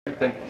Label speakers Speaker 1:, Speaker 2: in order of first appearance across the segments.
Speaker 1: Thank you.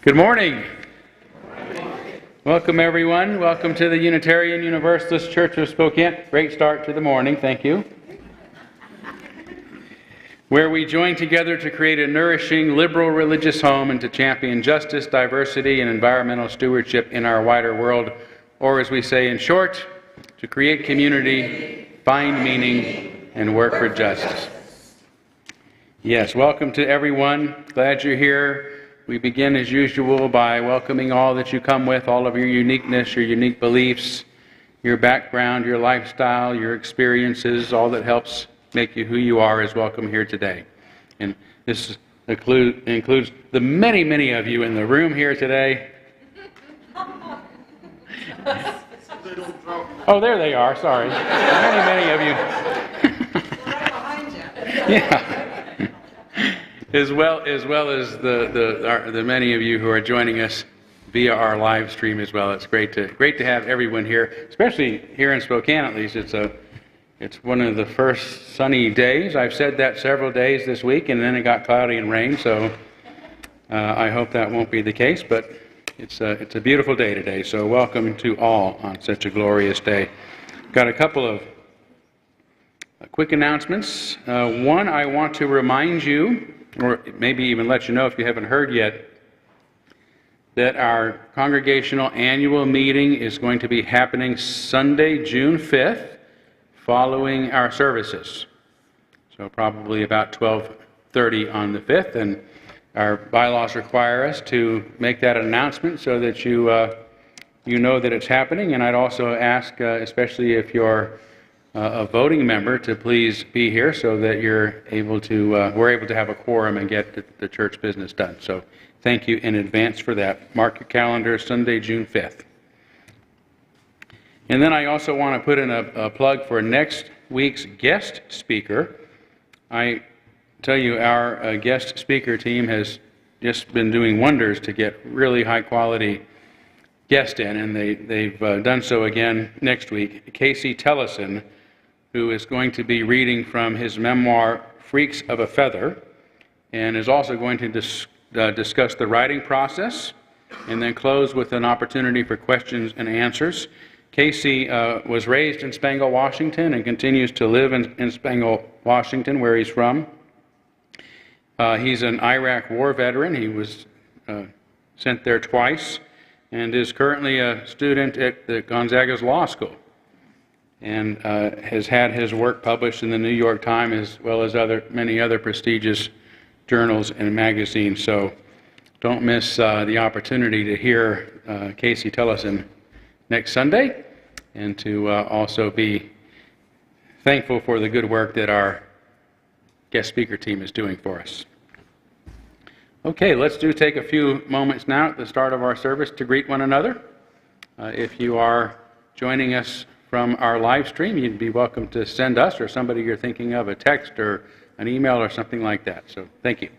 Speaker 1: Good morning. Welcome, everyone. Welcome to the Unitarian Universalist Church of Spokane. Great start to the morning. Thank you. Where we join together to create a nourishing, liberal religious home and to champion justice, diversity, and environmental stewardship in our wider world. Or, as we say in short, to create community, find meaning, and work for justice. Yes, welcome to everyone. Glad you're here. We begin, as usual, by welcoming all that you come with, all of your uniqueness, your unique beliefs, your background, your lifestyle, your experiences, all that helps make you who you are is welcome here today. And this includes the many, many of you in the room here today. Oh, there they are. Sorry. Many of you.
Speaker 2: Right behind you.
Speaker 1: Yeah. As well as the many of you who are joining us via our live stream as well. It's great to have everyone here, especially here in Spokane. At least it's one of the first sunny days. I've said that several days this week, and then it got cloudy and rain. So I hope that won't be the case. But it's a beautiful day today. So welcome to all on such a glorious day. Got a couple of quick announcements. One, I want to remind you, or maybe even let you know if you haven't heard yet, that our congregational annual meeting is going to be happening Sunday, June 5th, following our services. So probably about 12:30 on the 5th, and our bylaws require us to make that announcement so that you know that it's happening. And I'd also ask, especially if you're a voting member to please be here so that we're able to have a quorum and get the church business done. So thank you in advance for that. Mark your calendar, Sunday, June 5th. And then I also want to put in a plug for next week's guest speaker. I tell you, our guest speaker team has just been doing wonders to get really high quality guests in, and they've done so again next week. Casey Tellison, who is going to be reading from his memoir, Freaks of a Feather, and is also going to discuss the writing process, and then close with an opportunity for questions and answers. Casey was raised in Spangell, Washington, and continues to live in Spangell, Washington, where he's from. He's an Iraq war veteran. He was sent there twice, and is currently a student at the Gonzaga's Law School, and has had his work published in the New York Times as well as many other prestigious journals and magazines. So don't miss the opportunity to hear Casey Tellison next Sunday, and to also be thankful for the good work that our guest speaker team is doing for us. Okay, let's take a few moments now at the start of our service to greet one another. If you are joining us from our live stream, you'd be welcome to send us or somebody you're thinking of a text or an email or something like that. So thank you.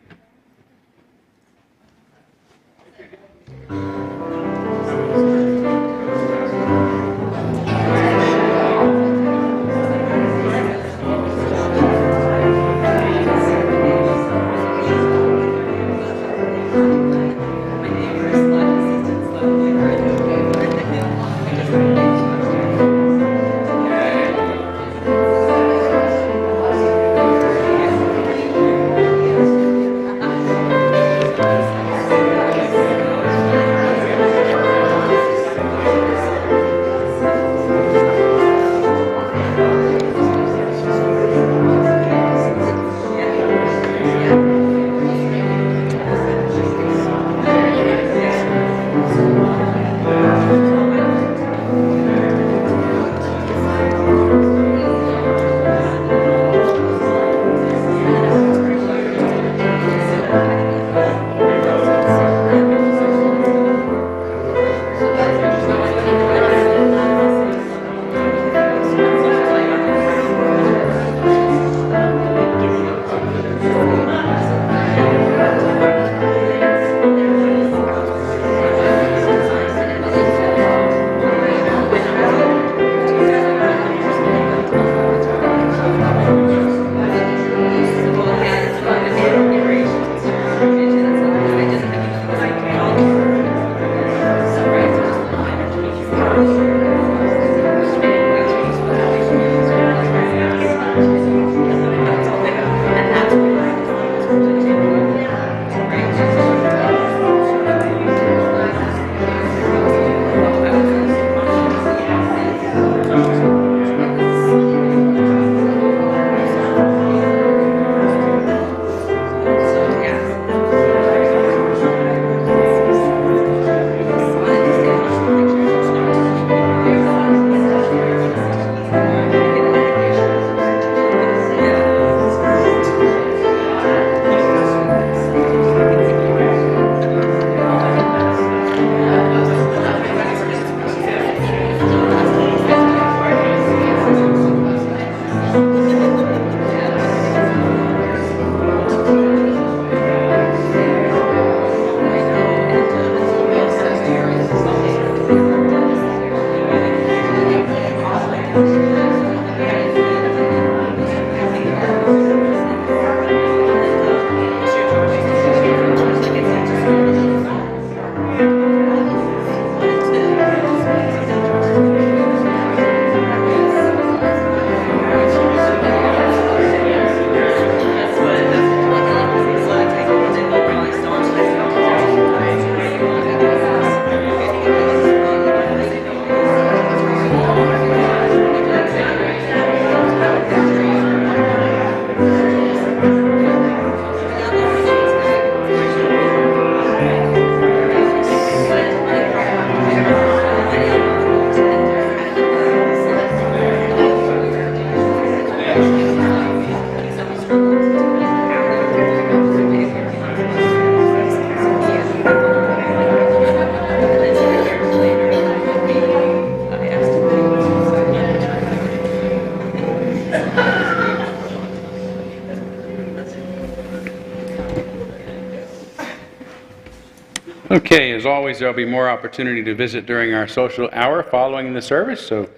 Speaker 1: Okay, as always, there'll be more opportunity to visit during our social hour following the service, so I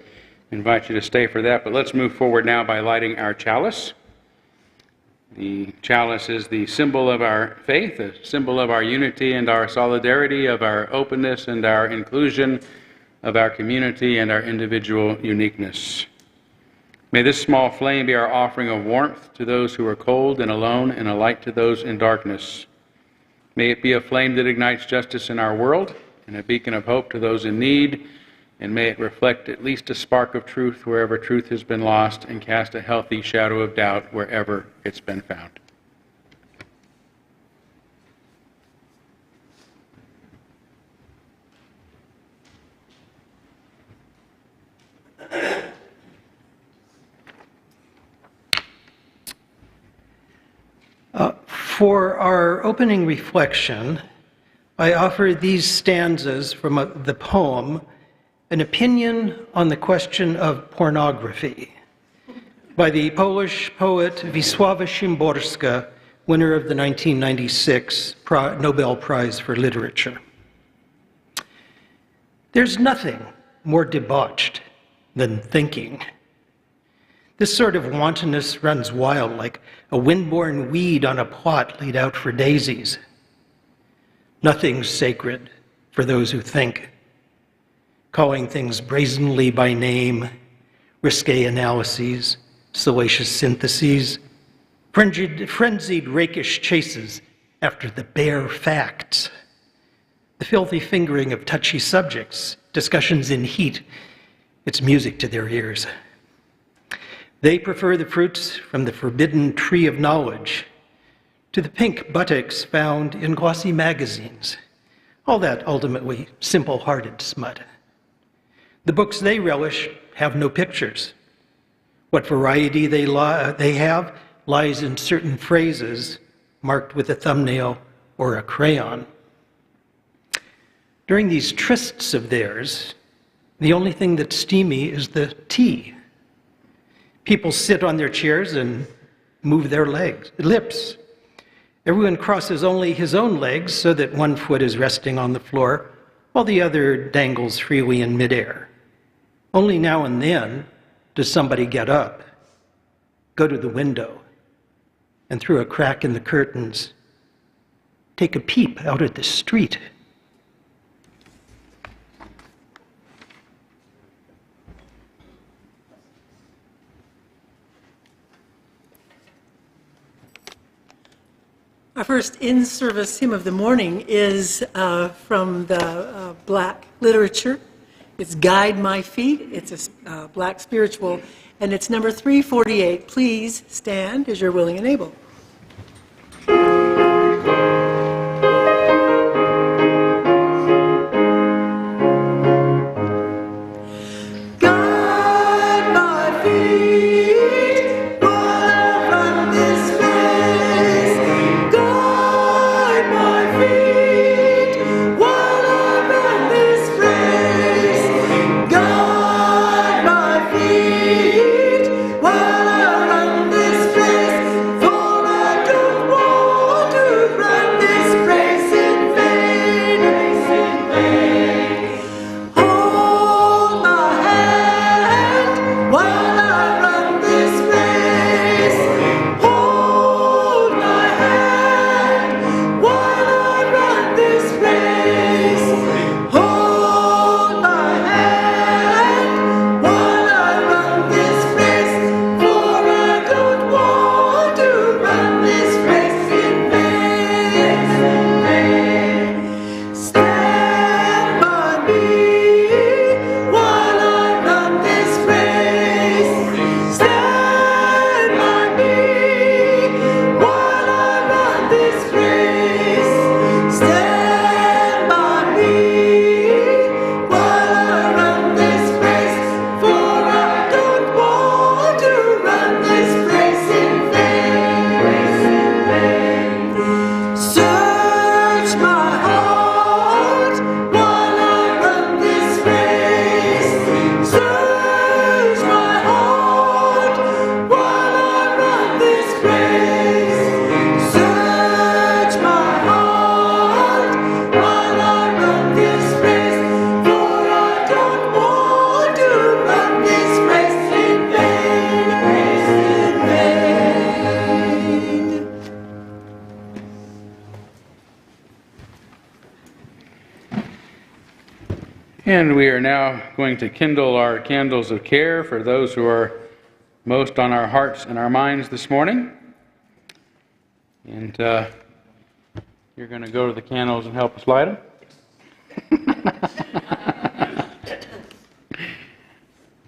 Speaker 1: invite you to stay for that. But let's move forward now by lighting our chalice. The chalice is the symbol of our faith, a symbol of our unity and our solidarity, of our openness and our inclusion, of our community and our individual uniqueness. May this small flame be our offering of warmth to those who are cold and alone, and a light to those in darkness. May it be a flame that ignites justice in our world and a beacon of hope to those in need, and may it reflect at least a spark of truth wherever truth has been lost and cast a healthy shadow of doubt wherever it's been found.
Speaker 2: For our opening reflection, I offer these stanzas from the poem, An Opinion on the Question of Pornography, by the Polish poet Wisława Szymborska, winner of the 1996 Nobel Prize for Literature. There's nothing more debauched than thinking. This sort of wantonness runs wild like a wind-borne weed on a plot laid out for daisies. Nothing's sacred for those who think. Calling things brazenly by name, risque analyses, salacious syntheses, frenzied rakish chases after the bare facts, the filthy fingering of touchy subjects, discussions in heat, it's music to their ears. They prefer the fruits from the forbidden tree of knowledge to the pink buttocks found in glossy magazines, all that ultimately simple-hearted smut. The books they relish have no pictures. What variety they have lies in certain phrases marked with a thumbnail or a crayon. During these trysts of theirs, the only thing that's steamy is the tea. People sit on their chairs and move their lips. Everyone crosses only his own legs so that one foot is resting on the floor while the other dangles freely in midair. Only now and then does somebody get up, go to the window, and through a crack in the curtains, take a peep out at the street.
Speaker 3: Our first in-service hymn of the morning is from the Black literature. It's Guide My Feet. It's a Black spiritual, and it's number 348. Please stand as you're willing and able.
Speaker 1: And we are now going to kindle our candles of care for those who are most on our hearts and our minds this morning. And you're going to go to the candles and help us light them?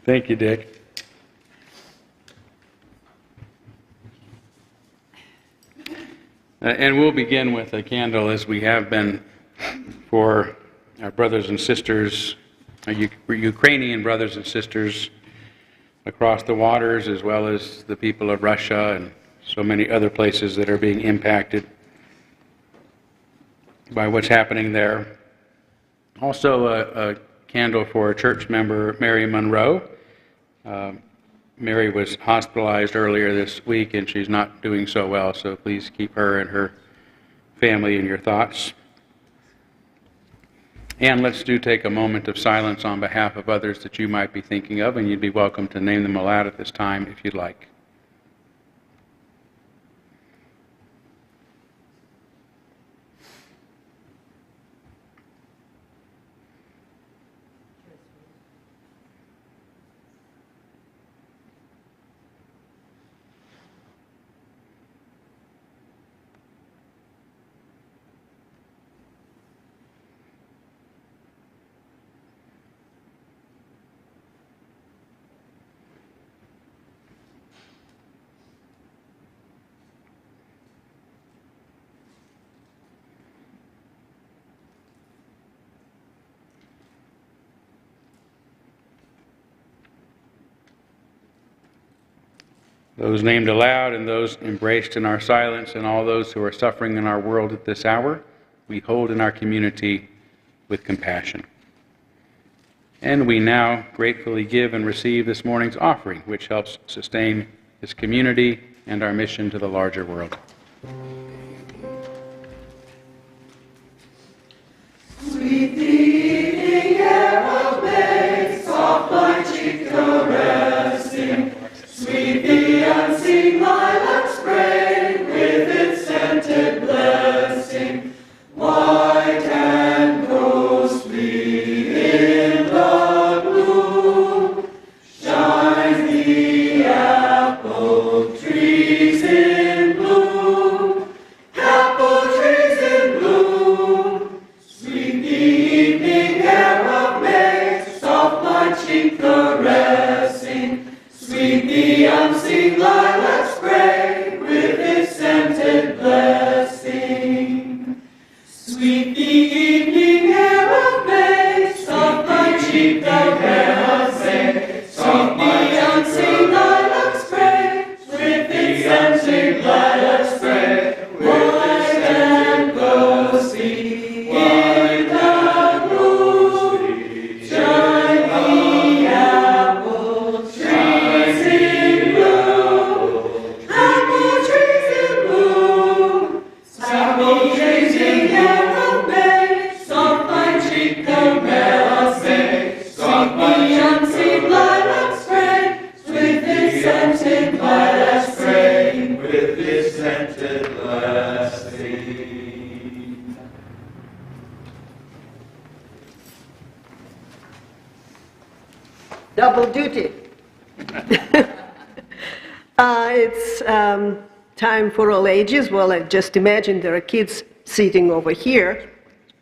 Speaker 1: Thank you, Dick. And we'll begin with a candle, as we have been for our brothers and sisters, our Ukrainian brothers and sisters across the waters, as well as the people of Russia and so many other places that are being impacted by what's happening there. Also a candle for a church member, Mary Monroe. Mary was hospitalized earlier this week and she's not doing so well, so please keep her and her family in your thoughts. And let's take a moment of silence on behalf of others that you might be thinking of, and you'd be welcome to name them aloud at this time if you'd like. Those named aloud and those embraced in our silence, and all those who are suffering in our world at this hour, we hold in our community with compassion. And we now gratefully give and receive this morning's offering, which helps sustain this community and our mission to the larger world.
Speaker 4: Sweet the evening air of May, soft my cheek caressing. Sweet the unseen lilac spray, with its scented blessing. White and ghostly in the gloom, shine the apple trees in bloom. Apple trees in bloom. Sweet the evening air of May, soft my cheek caressing. Sweet the unseen lilac spray, with its scented blessing. Sweet the evening air of May, soft my cheek caressing. Sweet the unseen lilac spray, with its scented lilac spray. White and ghostly in the gloom, shine the apple trees in bloom. Apple trees in bloom. Apple trees in air of May, soft my cheek caressing. Sweet the unseen lilac spray, with its scented lilac spray, with its scented blessing.
Speaker 5: Double duty. It's time for all ages. Well, I just imagine there are kids sitting over here.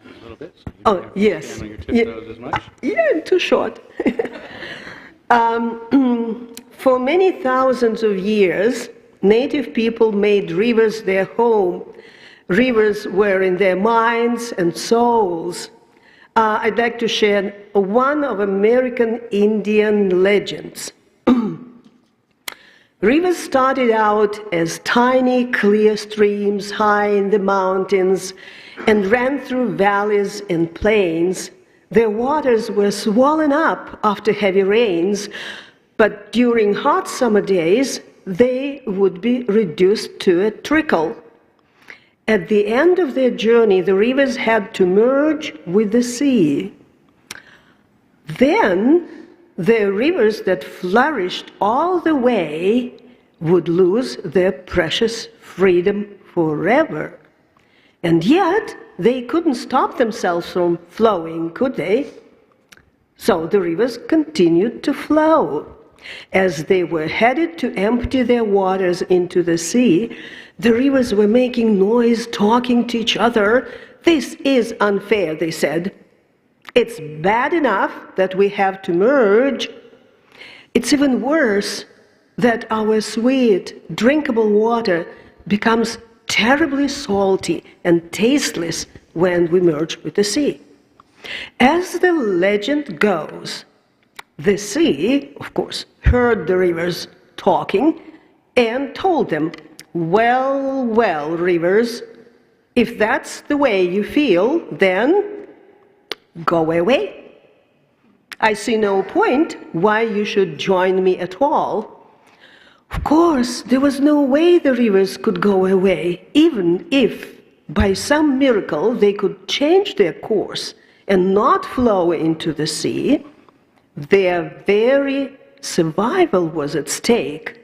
Speaker 1: A little bit. So
Speaker 5: Oh, yes.
Speaker 1: stand on your tiptoes as much.
Speaker 5: Yeah, too short. For many thousands of years, native people made rivers their home. Rivers were in their minds and souls. I'd like to share one of American Indian legends. Rivers started out as tiny, clear streams high in the mountains and ran through valleys and plains. Their waters were swollen up after heavy rains, but during hot summer days, they would be reduced to a trickle. At the end of their journey, the rivers had to merge with the sea. Then, the rivers that flourished all the way would lose their precious freedom forever. And yet, they couldn't stop themselves from flowing, could they? So the rivers continued to flow. As they were headed to empty their waters into the sea, the rivers were making noise, talking to each other. "This is unfair," they said. "It's bad enough that we have to merge. It's even worse that our sweet, drinkable water becomes terribly salty and tasteless when we merge with the sea." As the legend goes, the sea, of course, heard the rivers talking and told them, "Well, well, rivers, if that's the way you feel, then go away. I see no point why you should join me at all." Of course, there was no way the rivers could go away, even if by some miracle they could change their course and not flow into the sea. Their very survival was at stake.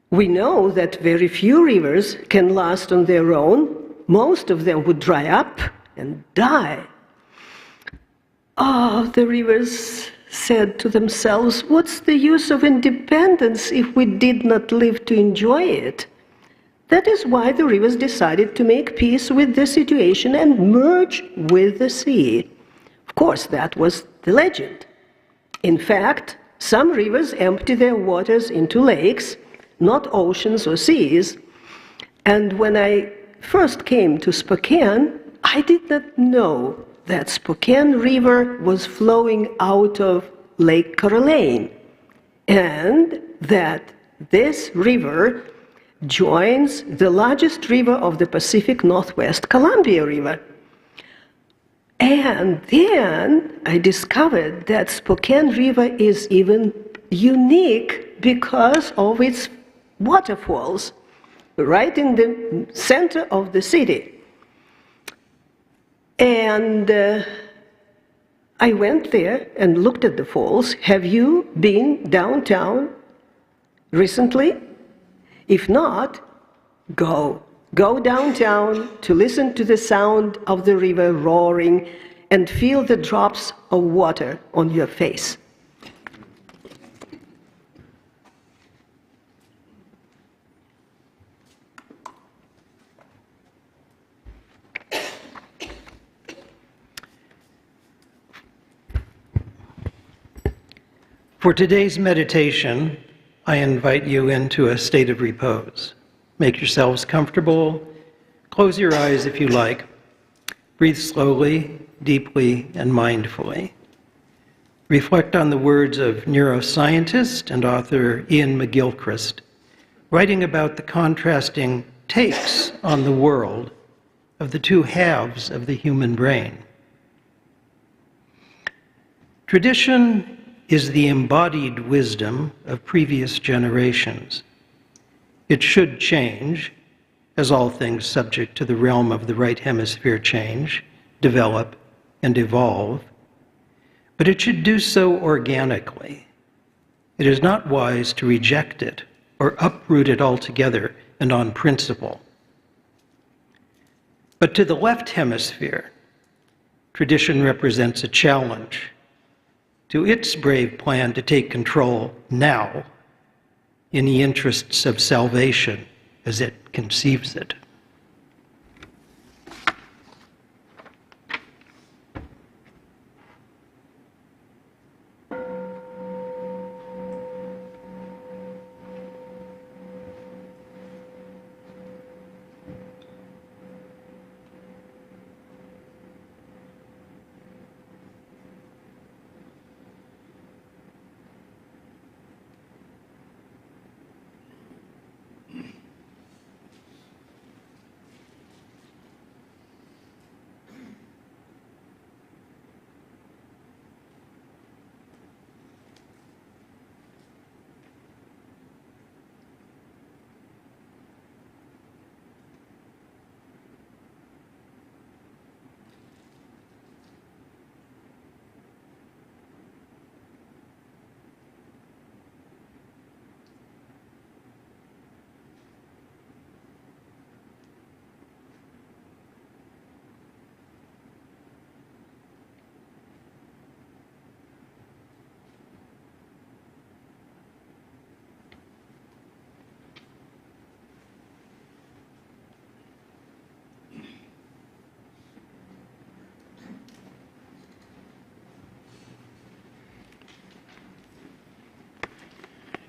Speaker 5: We know that very few rivers can last on their own. Most of them would dry up and die. Oh, the rivers said to themselves, "What's the use of independence if we did not live to enjoy it?" That is why the rivers decided to make peace with the situation and merge with the sea. Of course, that was the legend. In fact, some rivers empty their waters into lakes, not oceans or seas. And when I first came to Spokane, I did not know that Spokane River was flowing out of Lake Caroline, and that this river joins the largest river of the Pacific Northwest, Columbia River. And then I discovered that Spokane River is even unique because of its waterfalls right in the center of the city. And I went there and looked at the falls. Have you been downtown recently? If not, go. Go downtown to listen to the sound of the river roaring and feel the drops of water on your face.
Speaker 2: For today's meditation, I invite you into a state of repose. Make yourselves comfortable. Close your eyes if you like. Breathe slowly, deeply, and mindfully. Reflect on the words of neuroscientist and author Ian McGilchrist, writing about the contrasting takes on the world of the two halves of the human brain. Tradition is the embodied wisdom of previous generations. It should change, as all things subject to the realm of the right hemisphere change, develop, and evolve, but it should do so organically. It is not wise to reject it or uproot it altogether and on principle. But to the left hemisphere, tradition represents a challenge to its brave plan to take control now in the interests of salvation as it conceives it.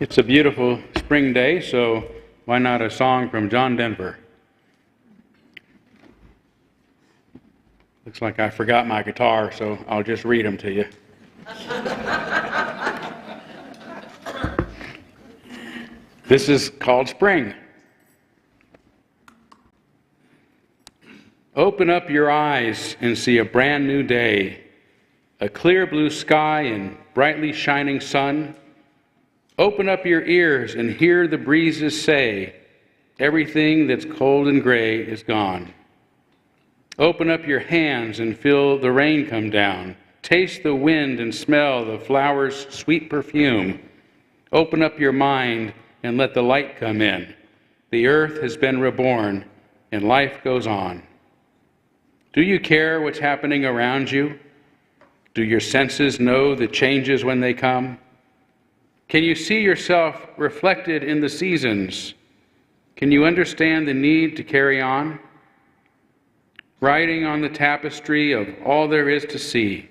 Speaker 1: It's a beautiful spring day, so why not a song from John Denver? Looks like I forgot my guitar, so I'll just read them to you. This is called Spring. Open up your eyes and see a brand new day, a clear blue sky and brightly shining sun. Open up your ears and hear the breezes say, everything that's cold and gray is gone. Open up your hands and feel the rain come down. Taste the wind and smell the flowers' sweet perfume. Open up your mind and let the light come in. The earth has been reborn and life goes on. Do you care what's happening around you? Do your senses know the changes when they come? Can you see yourself reflected in the seasons? Can you understand the need to carry on? Writing on the tapestry of all there is to see,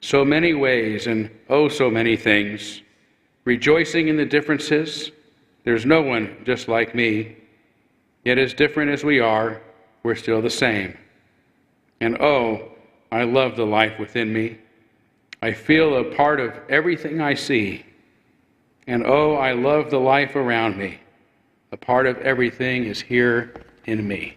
Speaker 1: so many ways and oh so many things, rejoicing in the differences. There's no one just like me, yet as different as we are, we're still the same. And oh, I love the life within me. I feel a part of everything I see. And oh, I love the life around me. A part of everything is here in me.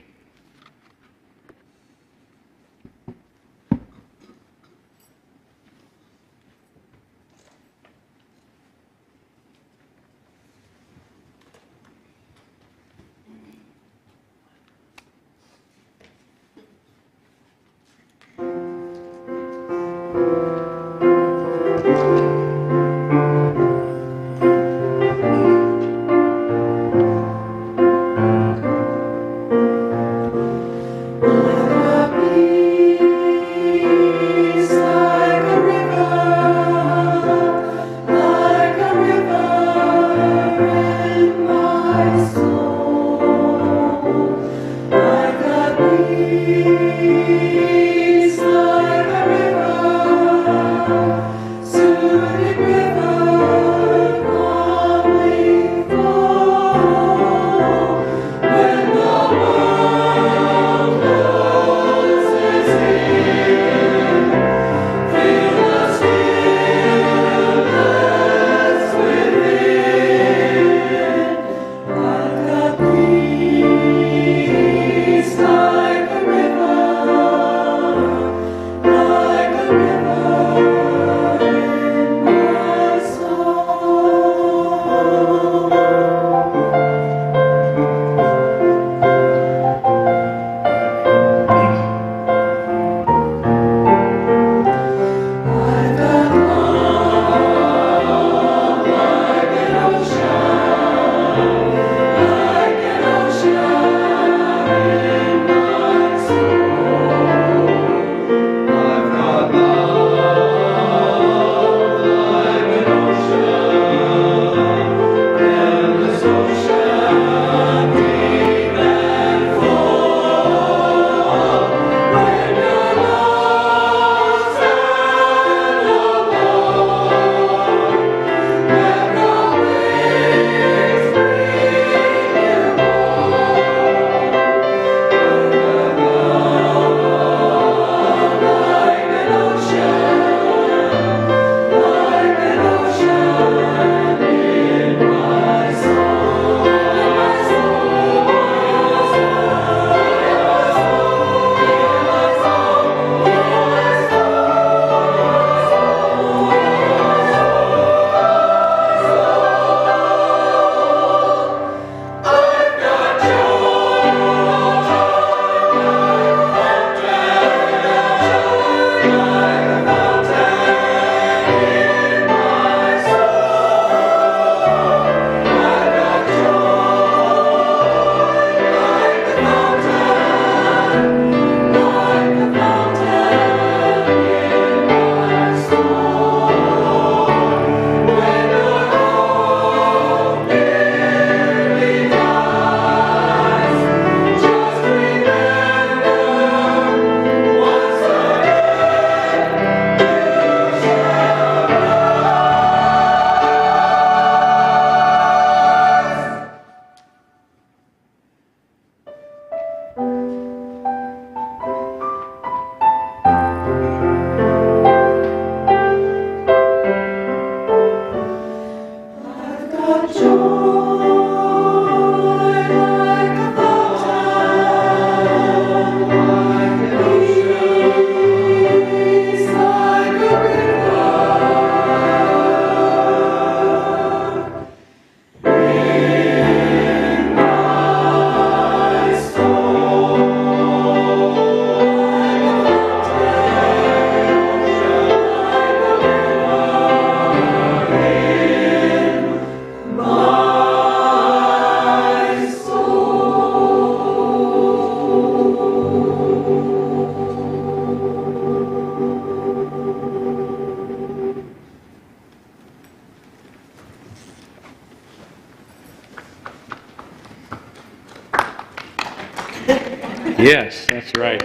Speaker 1: Yes, that's right.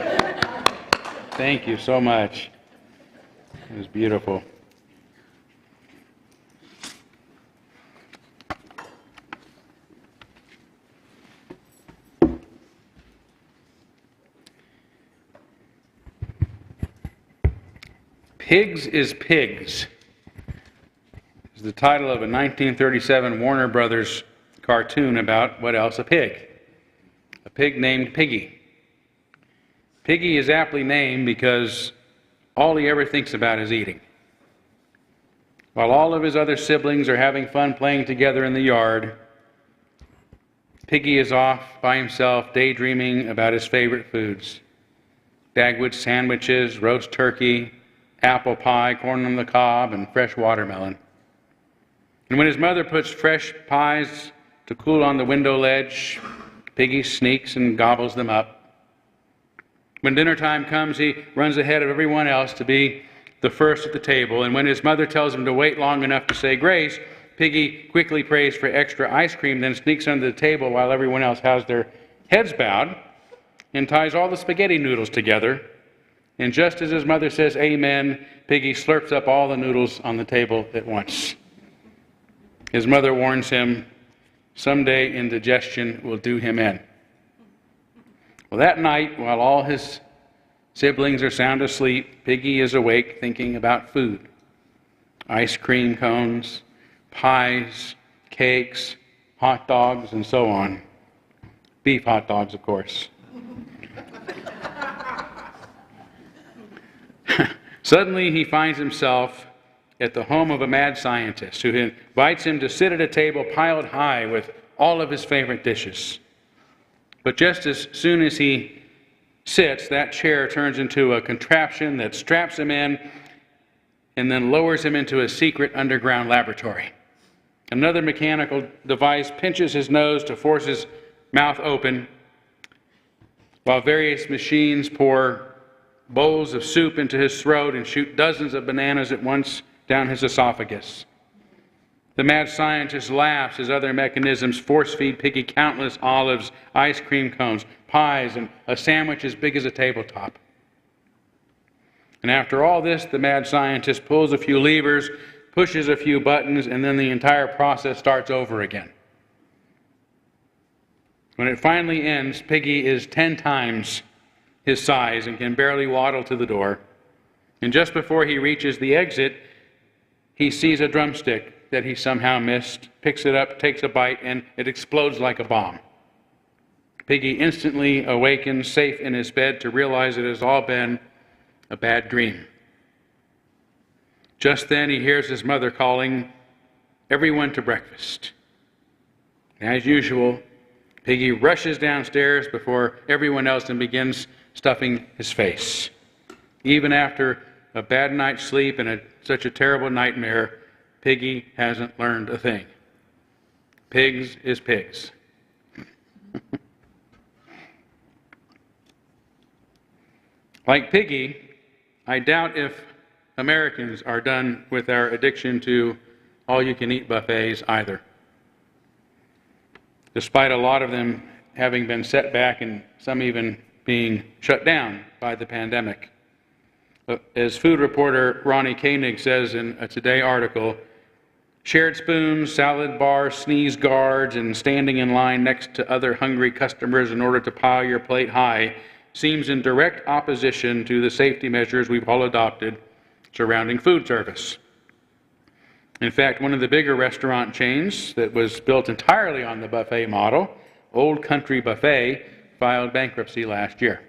Speaker 1: Thank you so much. It was beautiful. Pigs is Pigs is the title of a 1937 Warner Brothers cartoon about, what else, a pig. A pig named Piggy. Piggy is aptly named because all he ever thinks about is eating. While all of his other siblings are having fun playing together in the yard, Piggy is off by himself daydreaming about his favorite foods. Dagwood sandwiches, roast turkey, apple pie, corn on the cob, and fresh watermelon. And when his mother puts fresh pies to cool on the window ledge, Piggy sneaks and gobbles them up. When dinner time comes, he runs ahead of everyone else to be the first at the table, and when his mother tells him to wait long enough to say grace, Piggy quickly prays for extra ice cream, then sneaks under the table while everyone else has their heads bowed, and ties all the spaghetti noodles together. And just as his mother says amen, Piggy slurps up all the noodles on the table at once. His mother warns him, someday indigestion will do him in. Well, that night, while all his siblings are sound asleep, Piggy is awake thinking about food. Ice cream cones, pies, cakes, hot dogs, and so on. Beef hot dogs, of course. Suddenly, he finds himself at the home of a mad scientist who invites him to sit at a table piled high with all of his favorite dishes. But just as soon as he sits, that chair turns into a contraption that straps him in and then lowers him into a secret underground laboratory. Another mechanical device pinches his nose to force his mouth open, while various machines pour bowls of soup into his throat and shoot dozens of bananas at once down his esophagus. The mad scientist laughs as other mechanisms force-feed Piggy countless olives, ice cream cones, pies, and a sandwich as big as a tabletop. And after all this, the mad scientist pulls a few levers, pushes a few buttons, and then the entire process starts over again. When it finally ends, Piggy is 10 times his size and can barely waddle to the door. And just before he reaches the exit, he sees a drumstick that he somehow missed, picks it up, takes a bite, and it explodes like a bomb. Piggy instantly awakens, safe in his bed, to realize it has all been a bad dream. Just then he hears his mother calling everyone to breakfast. As usual, Piggy rushes downstairs before everyone else and begins stuffing his face. Even after a bad night's sleep and such a terrible nightmare, Piggy hasn't learned a thing. Pigs is pigs. Like Piggy, I doubt if Americans are done with our addiction to all-you-can-eat buffets either, despite a lot of them having been set back and some even being shut down by the pandemic. As food reporter Ronnie Koenig says in a Today article, shared spoons, salad bars, sneeze guards, and standing in line next to other hungry customers in order to pile your plate high seems in direct opposition to the safety measures we've all adopted surrounding food service. In fact, one of the bigger restaurant chains that was built entirely on the buffet model, Old Country Buffet, filed bankruptcy last year.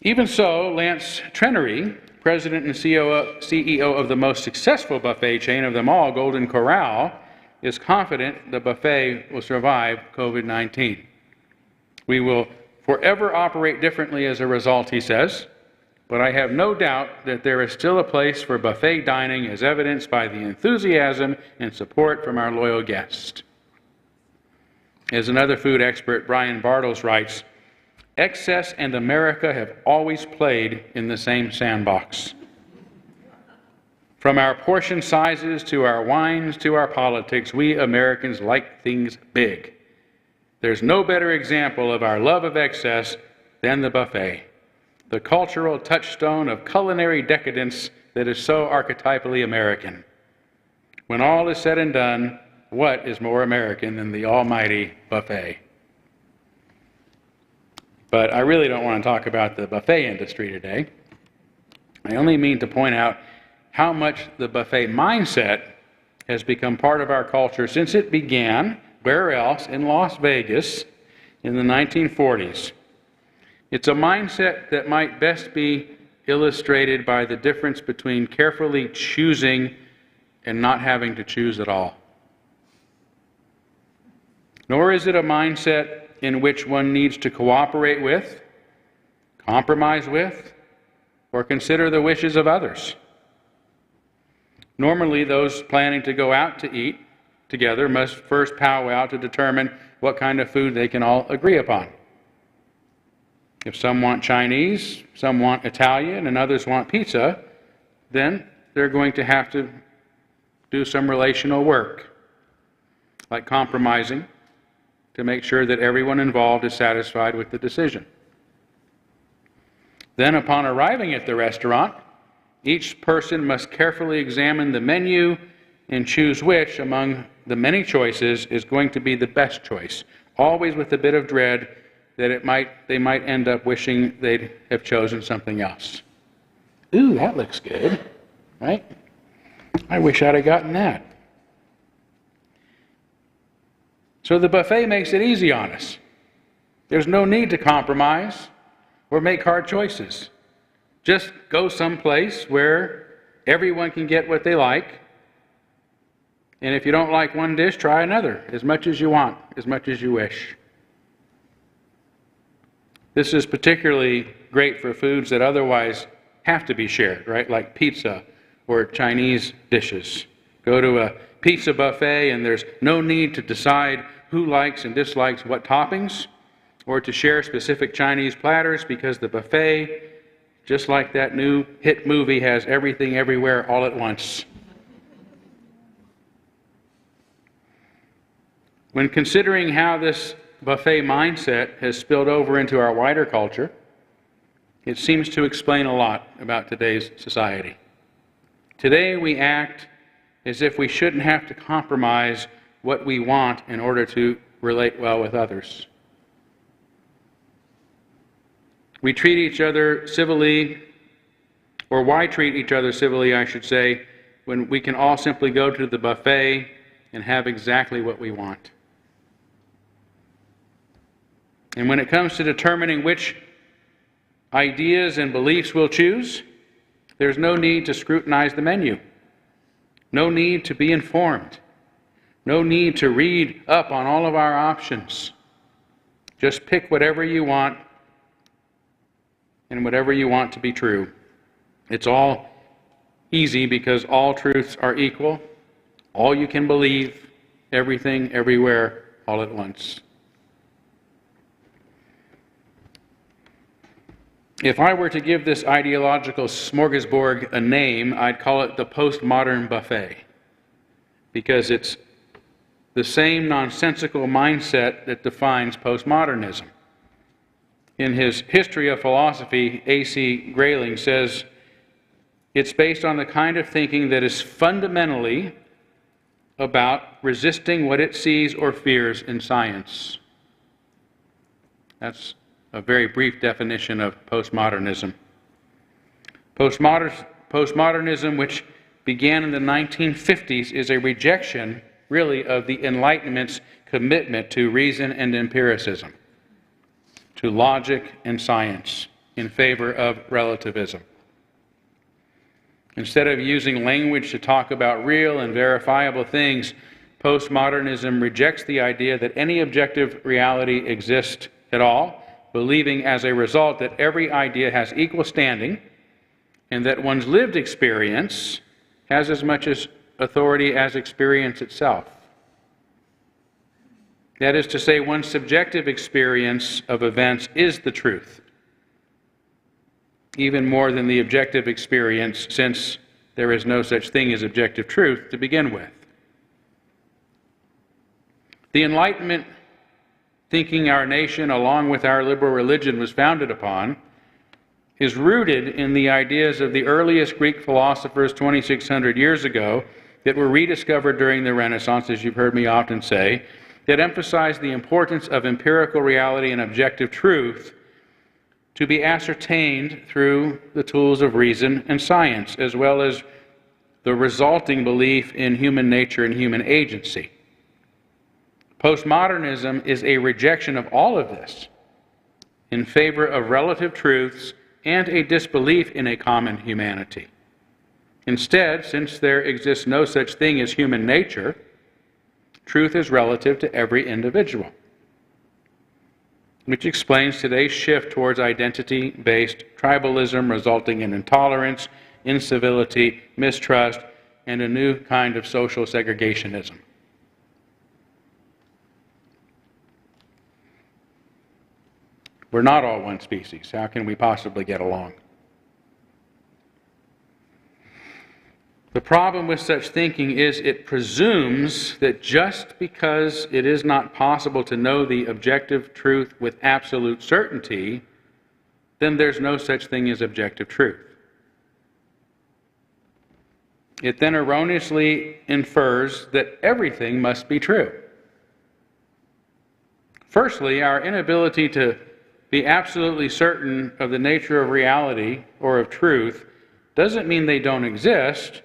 Speaker 1: Even so, Lance Trenery, president and CEO of the most successful buffet chain of them all, Golden Corral, is confident the buffet will survive COVID-19. We will forever operate differently as a result, he says, but I have no doubt that there is still a place for buffet dining, as evidenced by the enthusiasm and support from our loyal guests. As another food expert, Brian Bartles, writes, excess and America have always played in the same sandbox. From our portion sizes to our wines to our politics, we Americans like things big. There's no better example of our love of excess than the buffet, the cultural touchstone of culinary decadence that is so archetypally American. When all is said and done, what is more American than the almighty buffet? But I really don't want to talk about the buffet industry today. I only mean to point out how much the buffet mindset has become part of our culture since it began, where else, in Las Vegas in the 1940s. It's a mindset that might best be illustrated by the difference between carefully choosing and not having to choose at all. Nor is it a mindset in which one needs to cooperate with, compromise with, or consider the wishes of others. Normally, those planning to go out to eat together must first powwow to determine what kind of food they can all agree upon. If some want Chinese, some want Italian, and others want pizza, then they're going to have to do some relational work, like compromising, to make sure that everyone involved is satisfied with the decision. Then, upon arriving at the restaurant, each person must carefully examine the menu and choose which, among the many choices, is going to be the best choice, always with a bit of dread that they might end up wishing they'd have chosen something else. Ooh, that looks good, right? I wish I'd have gotten that. So the buffet makes it easy on us. There's no need to compromise or make hard choices. Just go someplace where everyone can get what they like. And if you don't like one dish, try another, as much as you want, as much as you wish. This is particularly great for foods that otherwise have to be shared, right? Like pizza or Chinese dishes. Go to a pizza buffet and there's no need to decide who likes and dislikes what toppings, or to share specific Chinese platters, because the buffet, just like that new hit movie, has everything everywhere all at once. When considering how this buffet mindset has spilled over into our wider culture, it seems to explain a lot about today's society. Today we act as if we shouldn't have to compromise what we want in order to relate well with others. We treat each other civilly, or why treat each other civilly, I should say, when we can all simply go to the buffet and have exactly what we want. And when it comes to determining which ideas and beliefs we'll choose, there's no need to scrutinize the menu, no need to be informed, no need to read up on all of our options. Just pick whatever you want and whatever you want to be true. It's all easy because all truths are equal, all you can believe, everything, everywhere, all at once. If I were to give this ideological smorgasbord a name, I'd call it the Postmodern buffet, because it's the same nonsensical mindset that defines postmodernism. In his History of Philosophy, A.C. Grayling says, it's based on the kind of thinking that is fundamentally about resisting what it sees or fears in science. That's a very brief definition of postmodernism. Postmodernism, which began in the 1950s, is a rejection, really, of the Enlightenment's commitment to reason and empiricism, to logic and science, in favor of relativism. Instead of using language to talk about real and verifiable things, postmodernism rejects the idea that any objective reality exists at all, believing as a result that every idea has equal standing and that one's lived experience has as much authority as experience itself. That is to say, one's subjective experience of events is the truth, even more than the objective experience, since there is no such thing as objective truth to begin with. The Enlightenment thinking our nation, along with our liberal religion, was founded upon, is rooted in the ideas of the earliest Greek philosophers 2,600 years ago that were rediscovered during the Renaissance, as you've heard me often say, that emphasize the importance of empirical reality and objective truth to be ascertained through the tools of reason and science, as well as the resulting belief in human nature and human agency. Postmodernism is a rejection of all of this in favor of relative truths and a disbelief in a common humanity. Instead, since there exists no such thing as human nature, truth is relative to every individual, which explains today's shift towards identity-based tribalism, resulting in intolerance, incivility, mistrust, and a new kind of social segregationism. We're not all one species. How can we possibly get along? The problem with such thinking is it presumes that just because it is not possible to know the objective truth with absolute certainty, then there's no such thing as objective truth. It then erroneously infers that everything must be true. Firstly, our inability to be absolutely certain of the nature of reality or of truth doesn't mean they don't exist,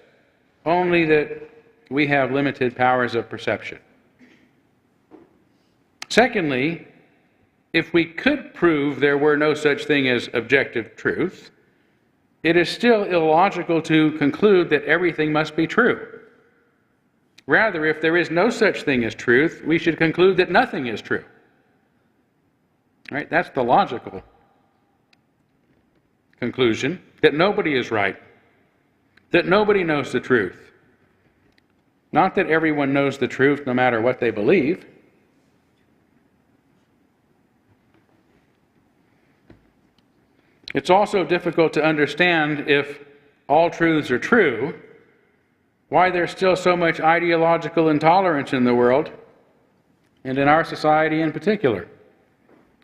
Speaker 1: only that we have limited powers of perception. Secondly, if we could prove there were no such thing as objective truth, it is still illogical to conclude that everything must be true. Rather, if there is no such thing as truth, we should conclude that nothing is true. Right? That's the logical conclusion, that nobody is right, that nobody knows the truth. Not that everyone knows the truth no matter what they believe. It's also difficult to understand, if all truths are true, why there's still so much ideological intolerance in the world, and in our society in particular.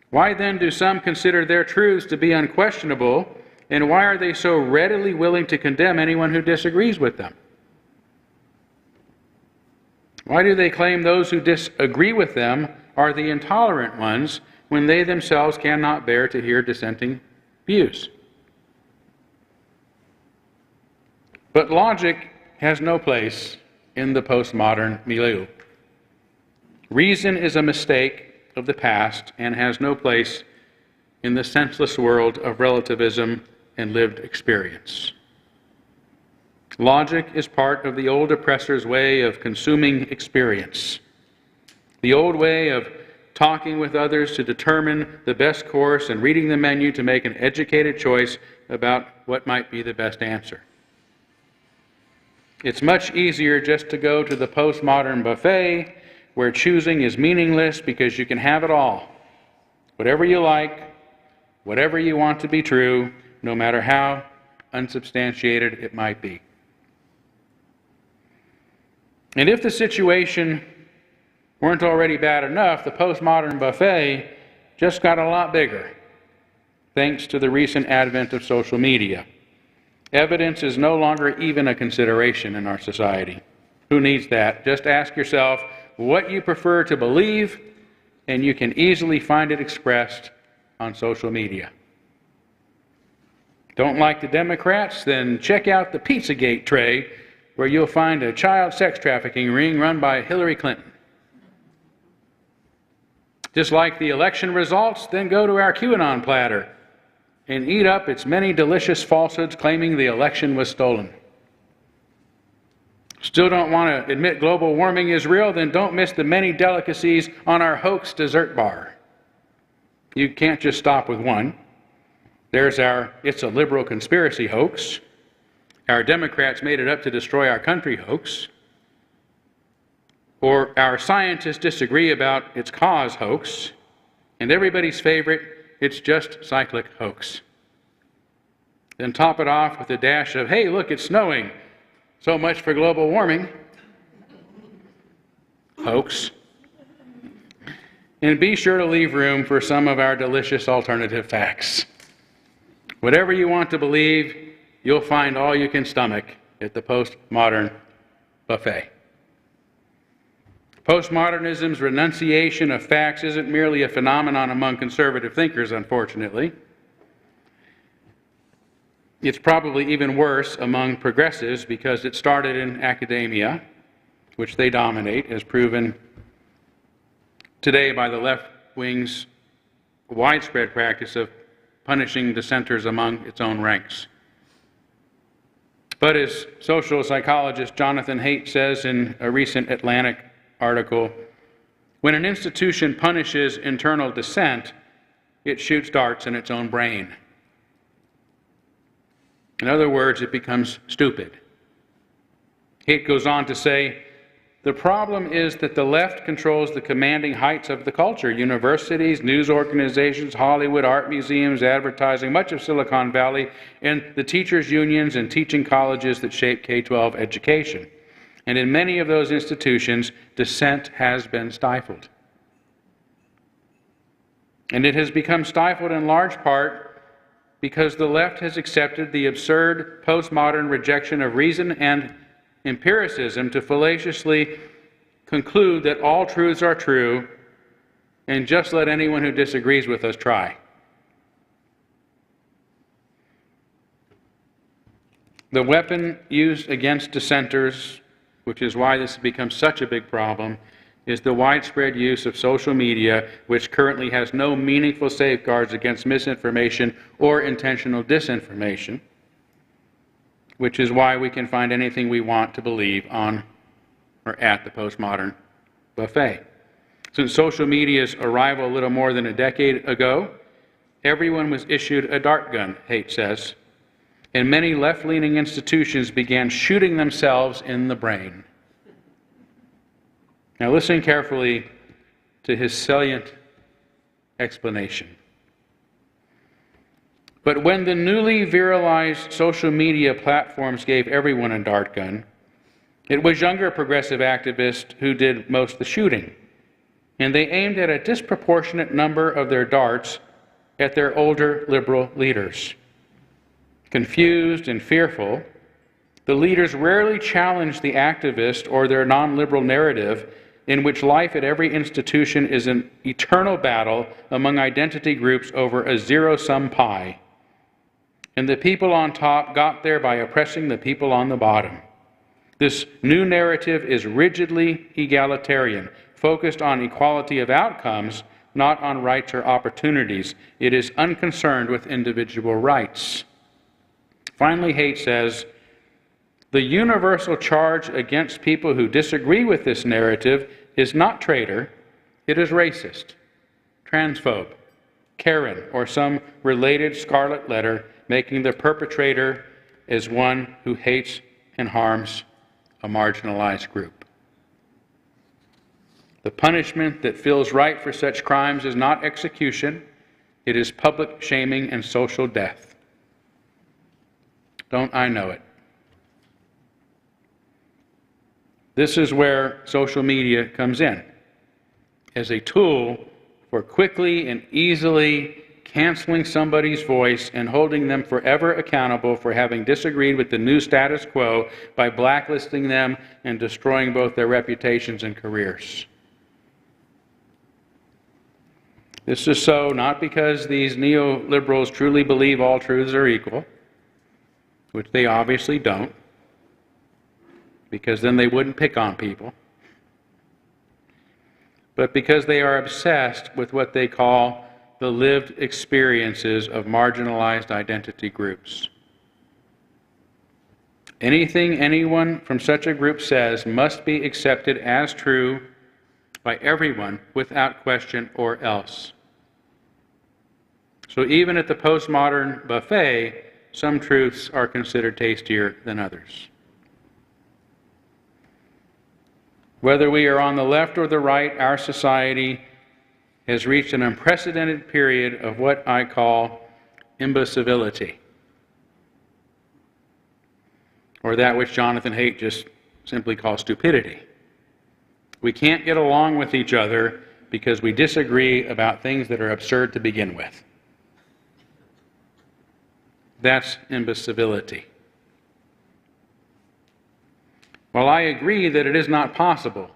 Speaker 1: Why then do some consider their truths to be unquestionable, and why are they so readily willing to condemn anyone who disagrees with them? Why do they claim those who disagree with them are the intolerant ones when they themselves cannot bear to hear dissenting views? But logic has no place in the postmodern milieu. Reason is a mistake of the past and has no place in the senseless world of relativism and lived experience. Logic is part of the old oppressor's way of consuming experience, the old way of talking with others to determine the best course and reading the menu to make an educated choice about what might be the best answer. It's much easier just to go to the postmodern buffet where choosing is meaningless because you can have it all. Whatever you like, whatever you want to be true, no matter how unsubstantiated it might be. And if the situation weren't already bad enough, the postmodern buffet just got a lot bigger, thanks to the recent advent of social media. Evidence is no longer even a consideration in our society. Who needs that? Just ask yourself what you prefer to believe, and you can easily find it expressed on social media. Don't like the Democrats? Then check out the Pizzagate tray, where you'll find a child sex trafficking ring run by Hillary Clinton. Dislike the election results? Then go to our QAnon platter and eat up its many delicious falsehoods claiming the election was stolen. Still don't want to admit global warming is real? Then don't miss the many delicacies on our hoax dessert bar. You can't just stop with one. There's our "it's a liberal conspiracy" hoax, our "Democrats made it up to destroy our country" hoax, or our "scientists disagree about its cause" hoax, and everybody's favorite, "it's just cyclic" hoax. Then top it off with a dash of, "hey, look, it's snowing. So much for global warming" hoax. And be sure to leave room for some of our delicious alternative facts. Whatever you want to believe, you'll find all you can stomach at the Postmodern buffet. Postmodernism's renunciation of facts isn't merely a phenomenon among conservative thinkers, unfortunately. It's probably even worse among progressives because it started in academia, which they dominate, as proven today by the left wing's widespread practice of punishing dissenters among its own ranks. But as social psychologist Jonathan Haidt says in a recent Atlantic article, when an institution punishes internal dissent, it shoots darts in its own brain. In other words, it becomes stupid. Haidt goes on to say, the problem is that the left controls the commanding heights of the culture. Universities, news organizations, Hollywood, art museums, advertising, much of Silicon Valley, and the teachers' unions and teaching colleges that shape K-12 education. And in many of those institutions, dissent has been stifled. And it has become stifled in large part because the left has accepted the absurd postmodern rejection of reason and empiricism to fallaciously conclude that all truths are true and just let anyone who disagrees with us try. The weapon used against dissenters, which is why this has become such a big problem, is the widespread use of social media, which currently has no meaningful safeguards against misinformation or intentional disinformation, which is why we can find anything we want to believe on or at the Postmodern buffet. Since social media's arrival a little more than a decade ago, everyone was issued a dart gun, Haidt says, and many left-leaning institutions began shooting themselves in the brain. Now listen carefully to his salient explanation. But when the newly viralized social media platforms gave everyone a dart gun, it was younger progressive activists who did most of the shooting, and they aimed at a disproportionate number of their darts at their older liberal leaders. Confused and fearful, the leaders rarely challenged the activist or their non-liberal narrative in which life at every institution is an eternal battle among identity groups over a zero-sum pie. And the people on top got there by oppressing the people on the bottom. This new narrative is rigidly egalitarian, focused on equality of outcomes, not on rights or opportunities. It is unconcerned with individual rights. Finally, Haidt says, the universal charge against people who disagree with this narrative is not traitor, it is racist, transphobe, Karen, or some related scarlet letter, making the perpetrator as one who hates and harms a marginalized group. The punishment that feels right for such crimes is not execution, it is public shaming and social death. Don't I know it? This is where social media comes in, as a tool for quickly and easily canceling somebody's voice and holding them forever accountable for having disagreed with the new status quo by blacklisting them and destroying both their reputations and careers. This is so not because these neoliberals truly believe all truths are equal, which they obviously don't, because then they wouldn't pick on people, but because they are obsessed with what they call the lived experiences of marginalized identity groups. Anything anyone from such a group says must be accepted as true by everyone without question or else. So even at the postmodern buffet, some truths are considered tastier than others. Whether we are on the left or the right, our society has reached an unprecedented period of what I call imbecility, or that which Jonathan Haidt just simply calls stupidity. We can't get along with each other because we disagree about things that are absurd to begin with. That's imbecility. While I agree that it is not possible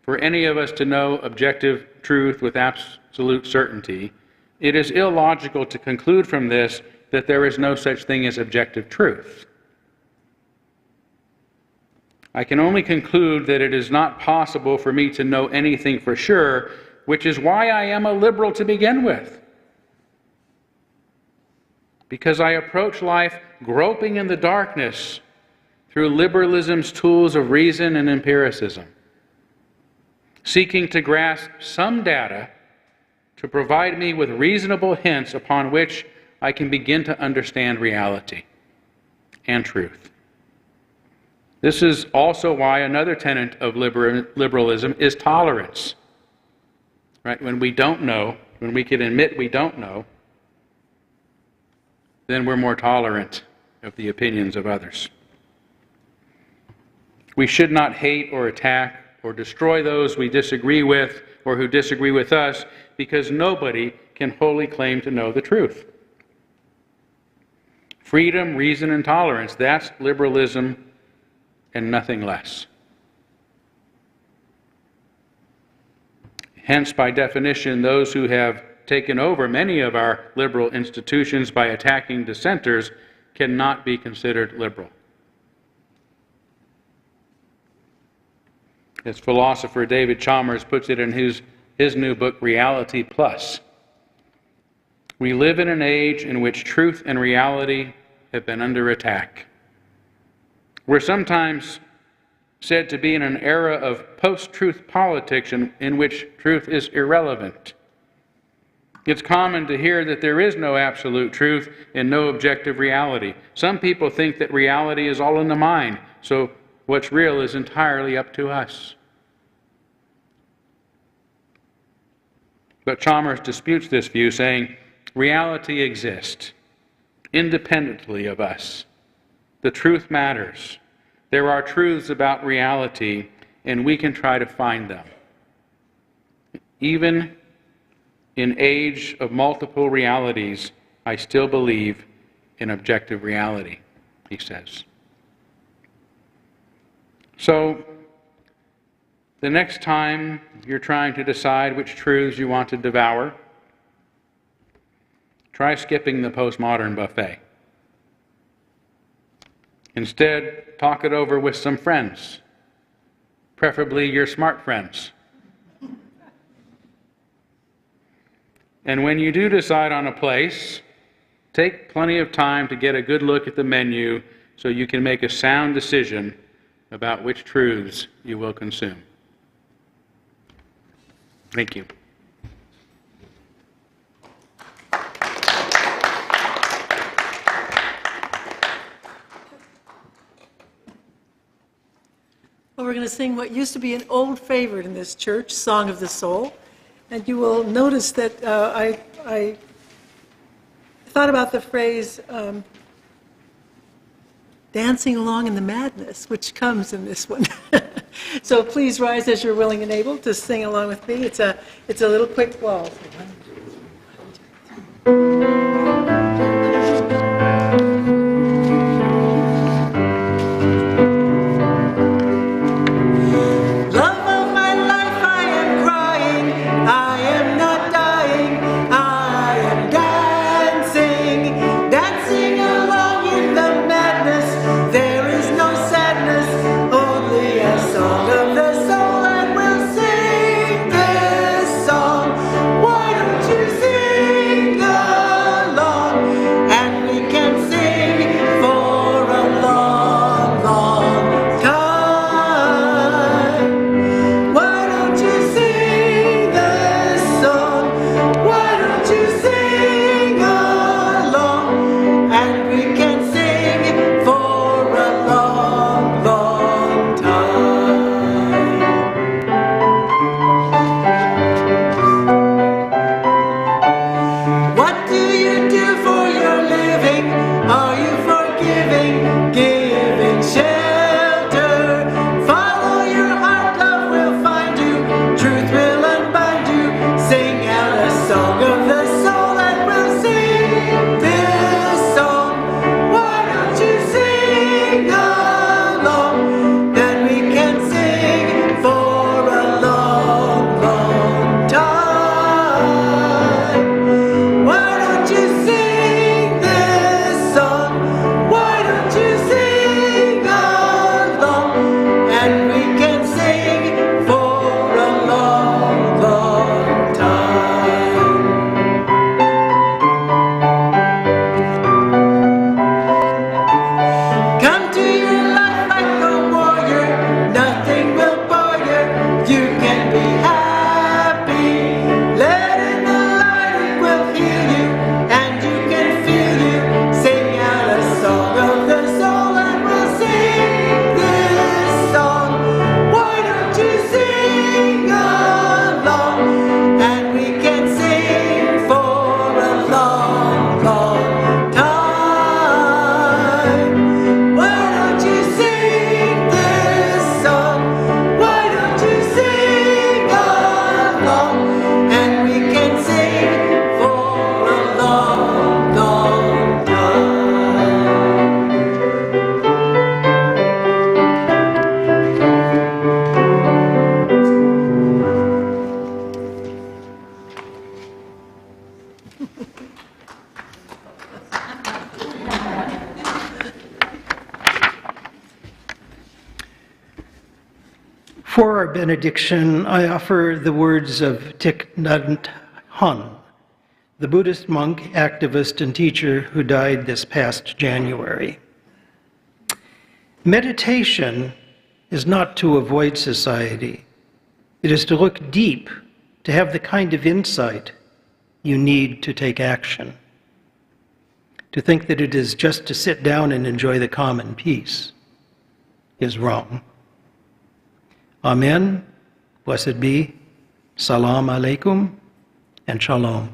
Speaker 1: for any of us to know objective truth with absolute certainty, it is illogical to conclude from this that there is no such thing as objective truth. I can only conclude that it is not possible for me to know anything for sure, which is why I am a liberal to begin with. Because I approach life groping in the darkness through liberalism's tools of reason and empiricism, seeking to grasp some data to provide me with reasonable hints upon which I can begin to understand reality and truth. This is also why another tenet of liberalism is tolerance. Right? When we don't know, when we can admit we don't know, then we're more tolerant of the opinions of others. We should not hate or attack or destroy those we disagree with or who disagree with us, because nobody can wholly claim to know the truth. Freedom, reason, and tolerance, that's liberalism and nothing less. Hence, by definition, those who have taken over many of our liberal institutions by attacking dissenters cannot be considered liberal. As philosopher David Chalmers puts it in his new book, Reality Plus, we live in an age in which truth and reality have been under attack. We're sometimes said to be in an era of post-truth politics in which truth is irrelevant. It's common to hear that there is no absolute truth and no objective reality. Some people think that reality is all in the mind, so what's real is entirely up to us. But Chalmers disputes this view, saying, reality exists independently of us. The truth matters. There are truths about reality, and we can try to find them. Even in age of multiple realities, I still believe in objective reality, he says. So, the next time you're trying to decide which truths you want to devour, try skipping the postmodern buffet. Instead, talk it over with some friends, preferably your smart friends. And when you do decide on a place, take plenty of time to get a good look at the menu so you can make a sound decision about which truths you will consume. Thank you.
Speaker 3: Well, we're going to sing what used to be an old favorite in this church, Song of the Soul. And you will notice that I thought about the phrase dancing along in the madness, which comes in this one. So please rise as you're willing and able to sing along with me. It's a little quick waltz.
Speaker 4: Truth will unbind.
Speaker 2: For our benediction, I offer the words of Thich Nhat Hanh, the Buddhist monk, activist, and teacher who died this past January. Meditation is not to avoid society. It is to look deep, to have the kind of insight you need to take action. To think that it is just to sit down and enjoy the common peace is wrong. Amen, blessed be, salam alaikum, and shalom.